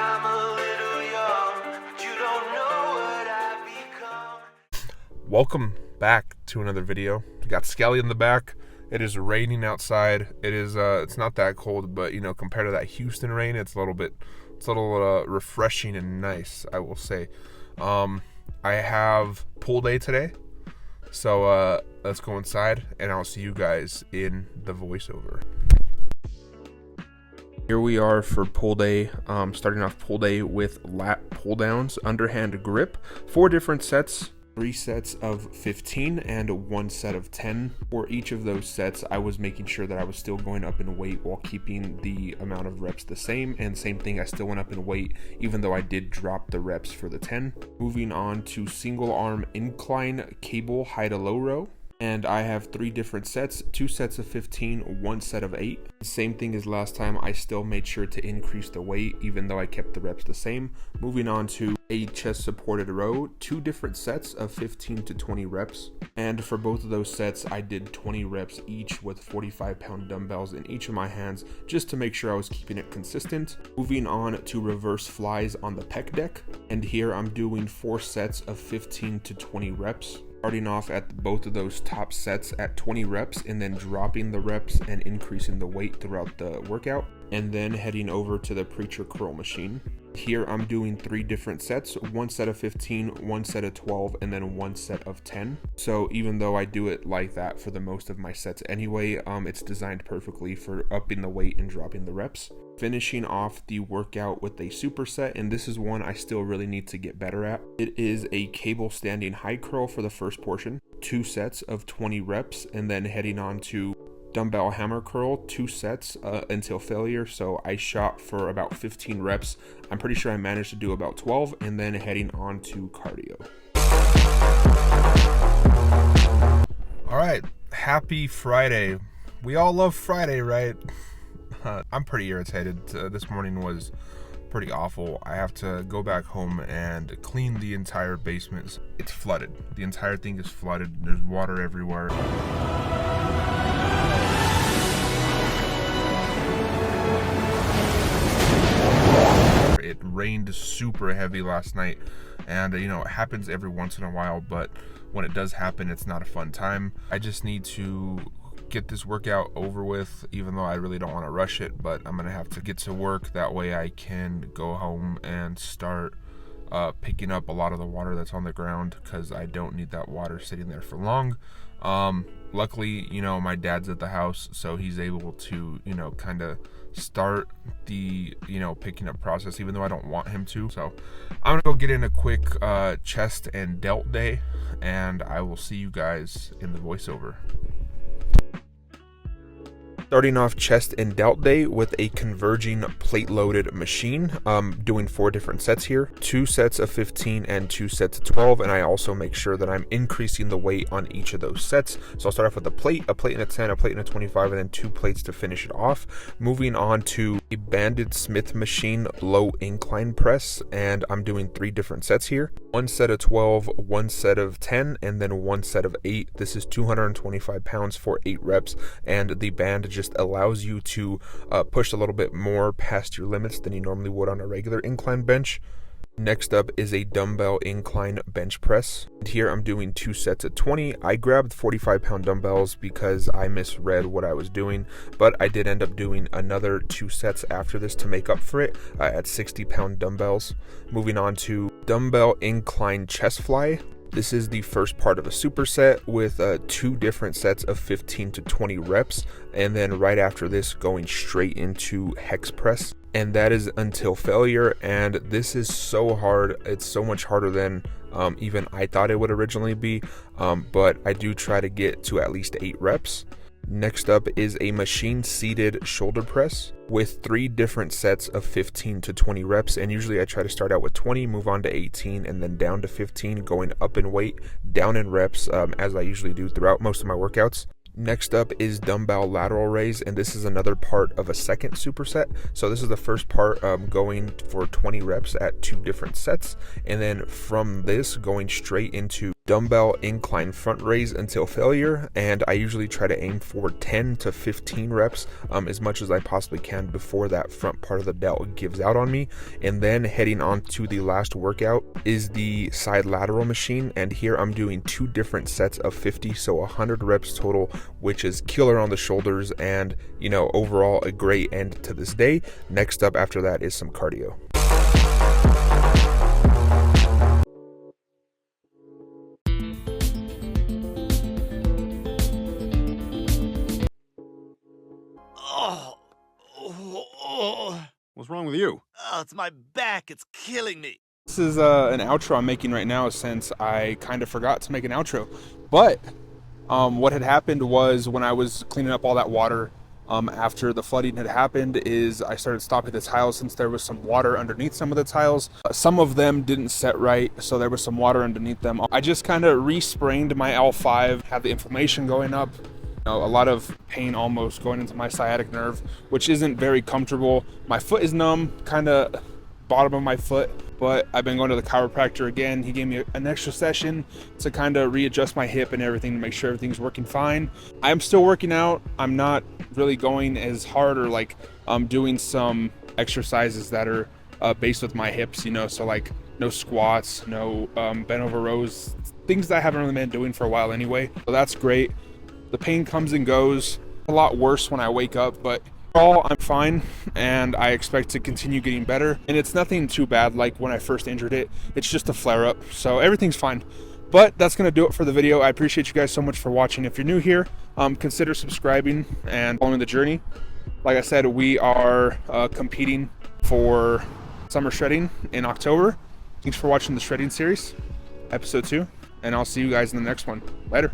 I'm a little young, but you don't know what I've become. Welcome back to another video. We got Skelly in the back. It is raining outside. It's not that cold, but compared to that Houston rain, it's a little refreshing and nice, I will say. I have pool day today, so let's go inside and I'll see you guys in the voiceover. Here we are for pull day. Starting off pull day with lat pull downs, underhand grip, 4 different sets, 3 sets of 15 and 1 set of 10. For each of those sets, I was making sure that I was still going up in weight while keeping the amount of reps the same. And same thing, I still went up in weight even though I did drop the reps for the 10. Moving on to single arm incline cable high to low row. And I have 3 different sets, 2 sets of 15, 1 set of 8. Same thing as last time, I still made sure to increase the weight even though I kept the reps the same. Moving on to a chest supported row, 2 different sets of 15 to 20 reps. And for both of those sets, I did 20 reps each with 45-pound dumbbells in each of my hands just to make sure I was keeping it consistent. Moving on to reverse flies on the pec deck. And here I'm doing 4 sets of 15 to 20 reps. Starting off at both of those top sets at 20 reps and then dropping the reps and increasing the weight throughout the workout, and then heading over to the preacher curl machine. Here I'm doing 3 different sets, 1 set of 15, 1 set of 12, and then 1 set of 10. So even though I do it like that for the most of my sets anyway, it's designed perfectly for upping the weight and dropping the reps. Finishing off the workout with a superset, and this is one I still really need to get better at. It is a cable standing high curl for the first portion, 2 sets of 20 reps, and then heading on to dumbbell hammer curl, 2 sets until failure. So I shot for about 15 reps. I'm pretty sure I managed to do about 12, and then heading on to cardio. All right, happy Friday. We all love Friday, right? I'm pretty irritated. This morning was pretty awful. I have to go back home and clean the entire basement. It's flooded. The entire thing is flooded. There's water everywhere. It rained super heavy last night, and it happens every once in a while, but when it does happen, it's not a fun time. I just need to get this workout over with, even though I really don't want to rush it, but I'm gonna have to get to work. That way I can go home and start picking up a lot of the water that's on the ground, because I don't need that water sitting there for long. Luckily, my dad's at the house, so he's able to kind of start the picking up process, even though I don't want him to. So I'm gonna go get in a quick chest and delt day, and I will see you guys in the voiceover. Starting off chest and delt day with a converging plate loaded machine, doing 4 different sets here, 2 sets of 15 and 2 sets of 12, and I also make sure that I'm increasing the weight on each of those sets. So I'll start off with a plate and a 10, a plate and a 25, and then 2 plates to finish it off. Moving on to a banded Smith machine low incline press, and I'm doing 3 different sets here, 1 set of 12, 1 set of 10, and then 1 set of 8. This is 225 pounds for 8 reps, and the band just allows you to push a little bit more past your limits than you normally would on a regular incline bench. Next up is a dumbbell incline bench press. And here I'm doing 2 sets of 20. I grabbed 45-pound dumbbells because I misread what I was doing, but I did end up doing another 2 sets after this to make up for it at 60-pound dumbbells. Moving on to dumbbell incline chest fly. This is the first part of a superset with 2 different sets of 15 to 20 reps, and then right after this going straight into hex press, and that is until failure. And this is so hard. It's so much harder than even I thought it would originally be, but I do try to get to at least 8 reps. Next up is a machine seated shoulder press with 3 different sets of 15 to 20 reps, and usually I try to start out with 20, move on to 18, and then down to 15, going up in weight, down in reps, as I usually do throughout most of my workouts. Next up is dumbbell lateral raise, and this is another part of a second superset. So this is the first part going for 20 reps at 2 different sets, and then from this going straight into dumbbell incline front raise until failure, and I usually try to aim for 10 to 15 reps, as much as I possibly can before that front part of the delt gives out on me. And then heading on to the last workout is the side lateral machine, and here I'm doing 2 different sets of 50, so 100 reps total, which is killer on the shoulders, and you know, overall a great end to this day. Next up after that is some cardio. What's wrong with you? Oh, it's my back. It's killing me. This is an outro I'm making right now, since I kind of forgot to make an outro. But what had happened was, when I was cleaning up all that water after the flooding had happened, is I started stopping the tiles since there was some water underneath some of the tiles. Some of them didn't set right, so there was some water underneath them. I just kind of re-sprained my L5, had the inflammation going up. You know, a lot of pain almost going into my sciatic nerve, which isn't very comfortable. My foot is numb, kind of bottom of my foot, but I've been going to the chiropractor again. He gave me an extra session to kind of readjust my hip and everything to make sure everything's working fine. I'm still working out. I'm not really going as hard, or like doing some exercises that are based with my hips, you know, so like no squats, no bent over rows, things that I haven't really been doing for a while anyway. So that's great. The pain comes and goes. A lot worse when I wake up, but overall I'm fine, and I expect to continue getting better. And it's nothing too bad like when I first injured it. It's just a flare-up, so everything's fine. But that's gonna do it for the video. I appreciate you guys so much for watching. If you're new here, consider subscribing and following the journey. Like I said, we are competing for summer shredding in October. Thanks for watching the shredding series, episode 2, and I'll see you guys in the next one. Later.